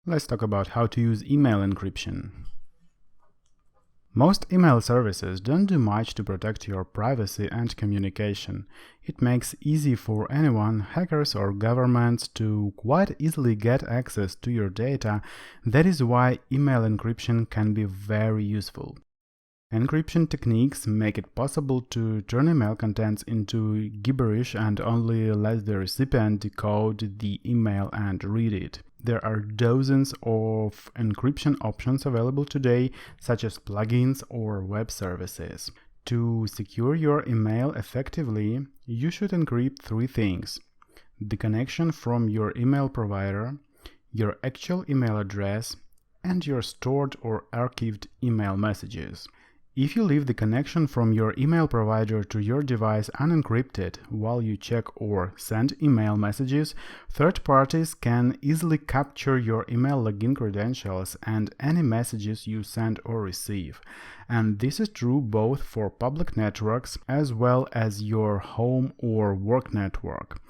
Let's talk about how to use email encryption. Most email services don't do much to protect your privacy and communication. It makes easy for anyone, hackers or governments, to quite easily get access to your data. That is why email encryption can be very useful. Encryption techniques make it possible to turn email contents into gibberish and only let the recipient decode the email and read it. There are dozens of encryption options available today, such as plugins or web services. To secure your email effectively, you should encrypt three things: the connection from your email provider, your actual email address, and your stored or archived email messages. If you leave the connection from your email provider to your device unencrypted while you check or send email messages, third parties can easily capture your email login credentials and any messages you send or receive. And this is true both for public networks as well as your home or work network.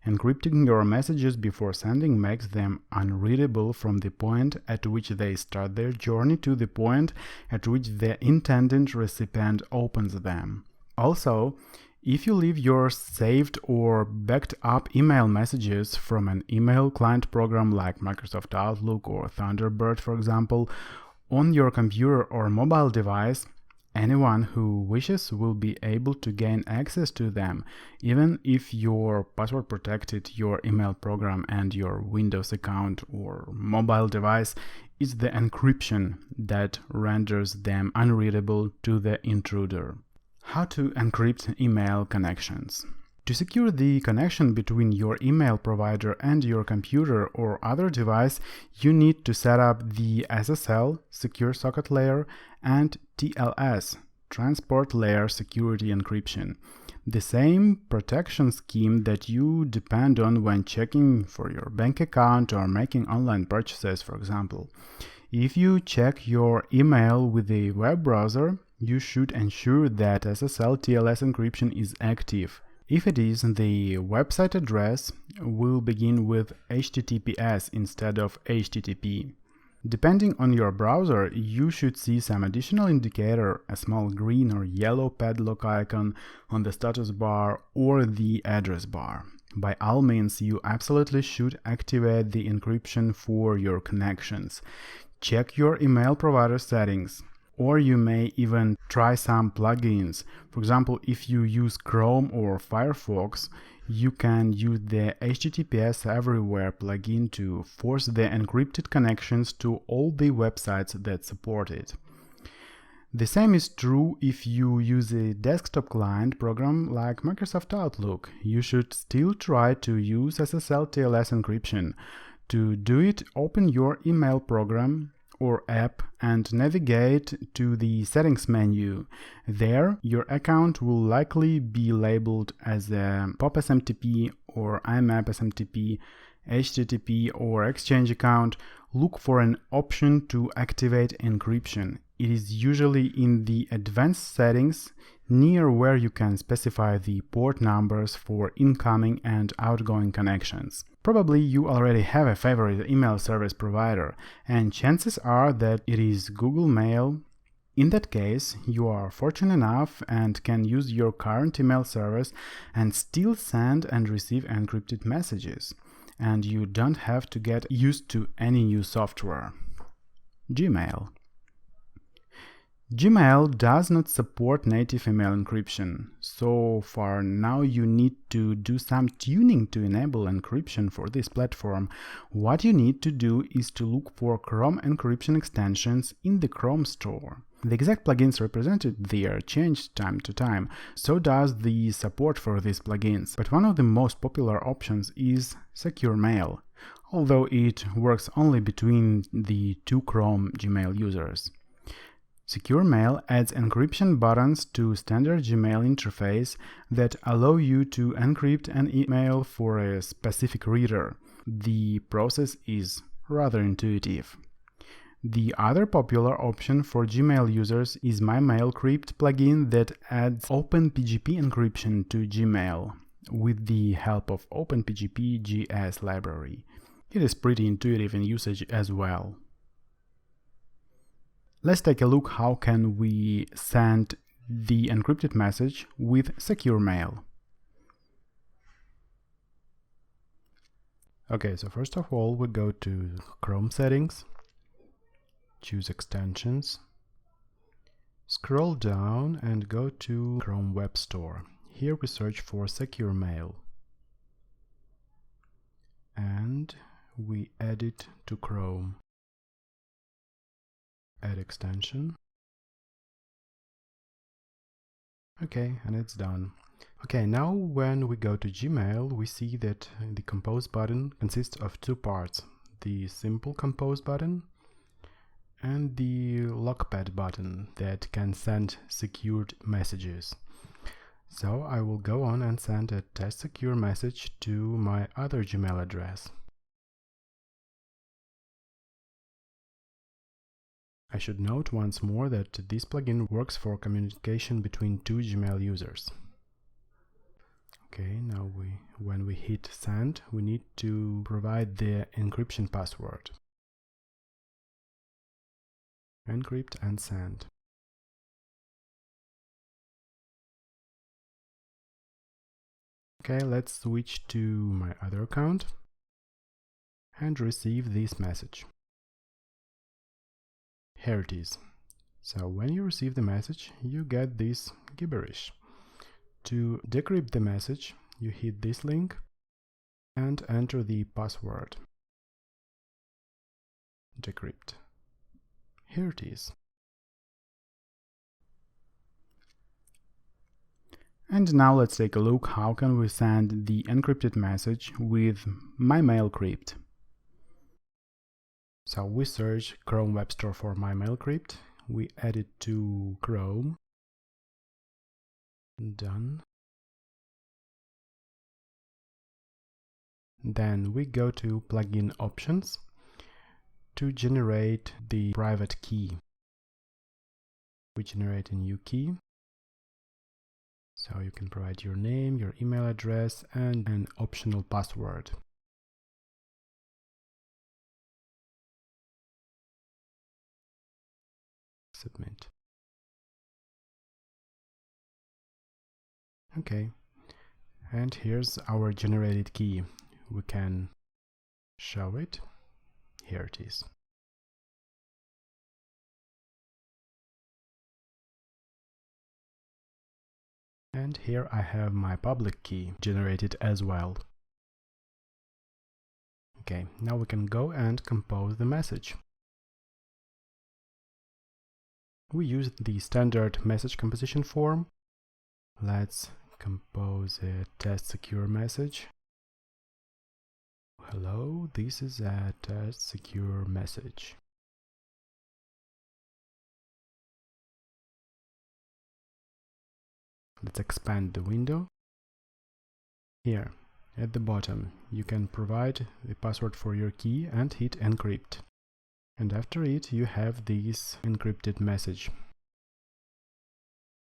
Encrypting your messages before sending makes them unreadable from the point at which they start their journey to the point at which the intended recipient opens them. Also, if you leave your saved or backed up email messages from an email client program like Microsoft Outlook or Thunderbird, for example, on your computer or mobile device, anyone who wishes will be able to gain access to them, even if your password protected your email program and your Windows account or mobile device is the encryption that renders them unreadable to the intruder. How to encrypt email connections? To secure the connection between your email provider and your computer or other device, you need to set up the SSL, Secure Socket Layer, and TLS, Transport Layer Security Encryption, the same protection scheme that you depend on when checking for your bank account or making online purchases, for example. If you check your email with a web browser, you should ensure that SSL TLS encryption is active. If it is, the website address will begin with HTTPS instead of HTTP. Depending on your browser, you should see some additional indicator, a small green or yellow padlock icon on the status bar or the address bar. By all means, you absolutely should activate the encryption for your connections. Check your email provider settings. Or you may even try some plugins. For example, if you use Chrome or Firefox, you can use the HTTPS Everywhere plugin to force the encrypted connections to all the websites that support it. The same is true if you use a desktop client program like Microsoft Outlook. You should still try to use SSL TLS encryption. To do it, open your email program or app and navigate to the settings menu. There, your account will likely be labeled as a POP SMTP or IMAP SMTP, HTTP or Exchange account. Look for an option to activate encryption. It is usually in the advanced settings near where you can specify the port numbers for incoming and outgoing connections. Probably you already have a favorite email service provider, and chances are that it is Google Mail. In that case, you are fortunate enough and can use your current email service and still send and receive encrypted messages. And you don't have to get used to any new software. Gmail. Gmail does not support native email encryption. So far now you need to do some tuning to enable encryption for this platform. What you need to do is to look for Chrome encryption extensions in the Chrome store. The exact plugins represented there change time to time, so does the support for these plugins. But one of the most popular options is Secure Mail, although it works only between the two Chrome Gmail users. Secure Mail adds encryption buttons to standard Gmail interface that allow you to encrypt an email for a specific reader. The process is rather intuitive. The other popular option for Gmail users is Mymail-Crypt plugin that adds OpenPGP encryption to Gmail with the help of OpenPGP GS library. It is pretty intuitive in usage as well. Let's take a look how can we send the encrypted message with secure mail. Okay, so first of all we go to Chrome settings, choose extensions, scroll down and go to Chrome Web Store. Here we search for secure mail and we add it to Chrome. Add extension. Okay, and it's done. Okay, now when we go to Gmail, we see that the Compose button consists of two parts: the simple Compose button and the Lockpad button that can send secured messages. So I will go on and send a test secure message to my other Gmail address. I should note once more that this plugin works for communication between two Gmail users. Okay, now when we hit send, we need to provide the encryption password. Encrypt and send. Okay, let's switch to my other account and receive this message. Here it is. So when you receive the message, you get this gibberish. To decrypt the message, you hit this link and enter the password. Decrypt. Here it is. And now let's take a look how can we send the encrypted message with Mymail-Crypt. So we search Chrome Web Store for Mymail-Crypt, we add it to Chrome, done. Then we go to Plugin Options to generate the private key. We generate a new key, so you can provide your name, your email address and an optional password. Submit. Okay, and here's our generated key. We can show it. Here it is. And here I have my public key generated as well. Okay, now we can go and compose the message. We use the standard message composition form. Let's compose a test secure message. Hello, this is a test secure message. Let's expand the window. Here, at the bottom, you can provide the password for your key and hit encrypt. And after it, you have this encrypted message.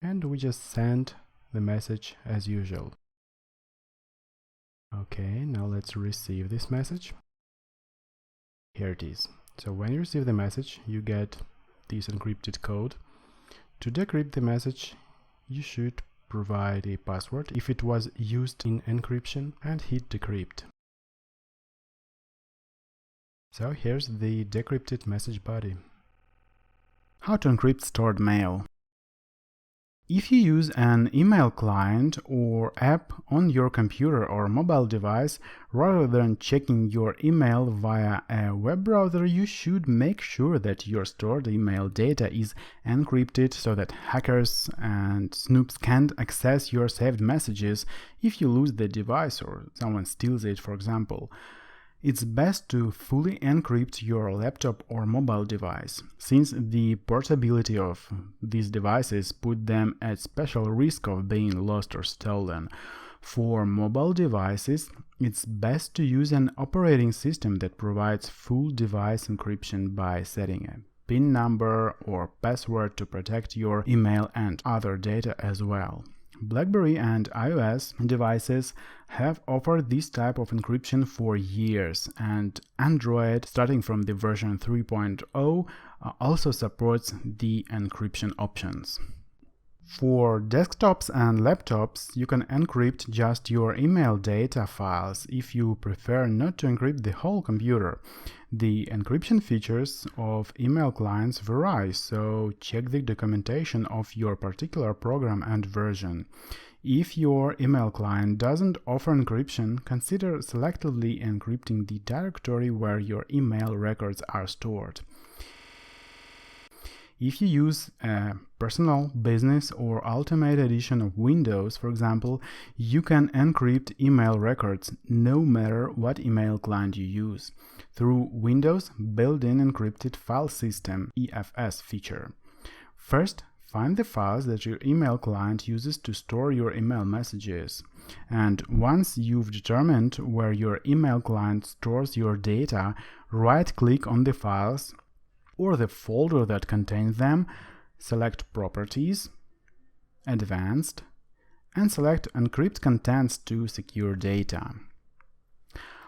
And we just send the message as usual. Okay, now let's receive this message. Here it is. So when you receive the message, you get this encrypted code. To decrypt the message, you should provide a password if it was used in encryption and hit decrypt. So here's the decrypted message body. How to encrypt stored mail. If you use an email client or app on your computer or mobile device, rather than checking your email via a web browser, you should make sure that your stored email data is encrypted so that hackers and snoops can't access your saved messages if you lose the device or someone steals it, for example. It's best to fully encrypt your laptop or mobile device, since the portability of these devices put them at special risk of being lost or stolen. For mobile devices, it's best to use an operating system that provides full device encryption by setting a PIN number or password to protect your email and other data as well. BlackBerry and iOS devices have offered this type of encryption for years, and Android, starting from the version 3.0, also supports the encryption options. For desktops and laptops, you can encrypt just your email data files if you prefer not to encrypt the whole computer. The encryption features of email clients vary, so check the documentation of your particular program and version. If your email client doesn't offer encryption, consider selectively encrypting the directory where your email records are stored. If you use a personal, business, or ultimate edition of Windows, for example, you can encrypt email records no matter what email client you use through Windows' built-in encrypted file system (EFS) feature. First, find the files that your email client uses to store your email messages. And once you've determined where your email client stores your data, right-click on the files or the folder that contains them, select Properties, Advanced, and select Encrypt Contents to secure data.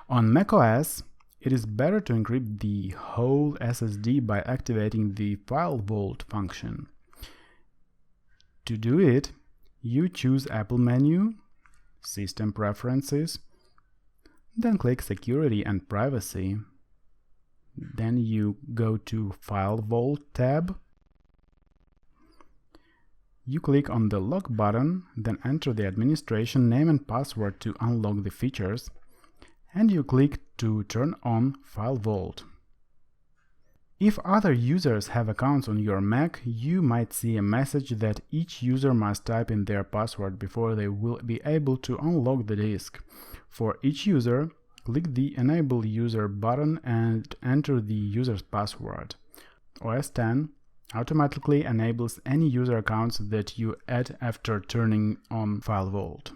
On macOS, it is better to encrypt the whole SSD by activating the FileVault function. To do it, you choose Apple menu, System Preferences, then click Security and Privacy. Then you go to FileVault tab. You click on the Lock button, then enter the administration name and password to unlock the features, and you click to turn on FileVault. If other users have accounts on your Mac, you might see a message that each user must type in their password before they will be able to unlock the disk. For each user, click the Enable User button and enter the user's password. OS X automatically enables any user accounts that you add after turning on FileVault.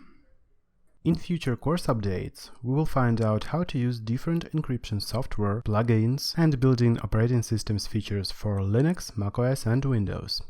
In future course updates, we will find out how to use different encryption software, plugins, and built-in operating systems features for Linux, macOS, and Windows.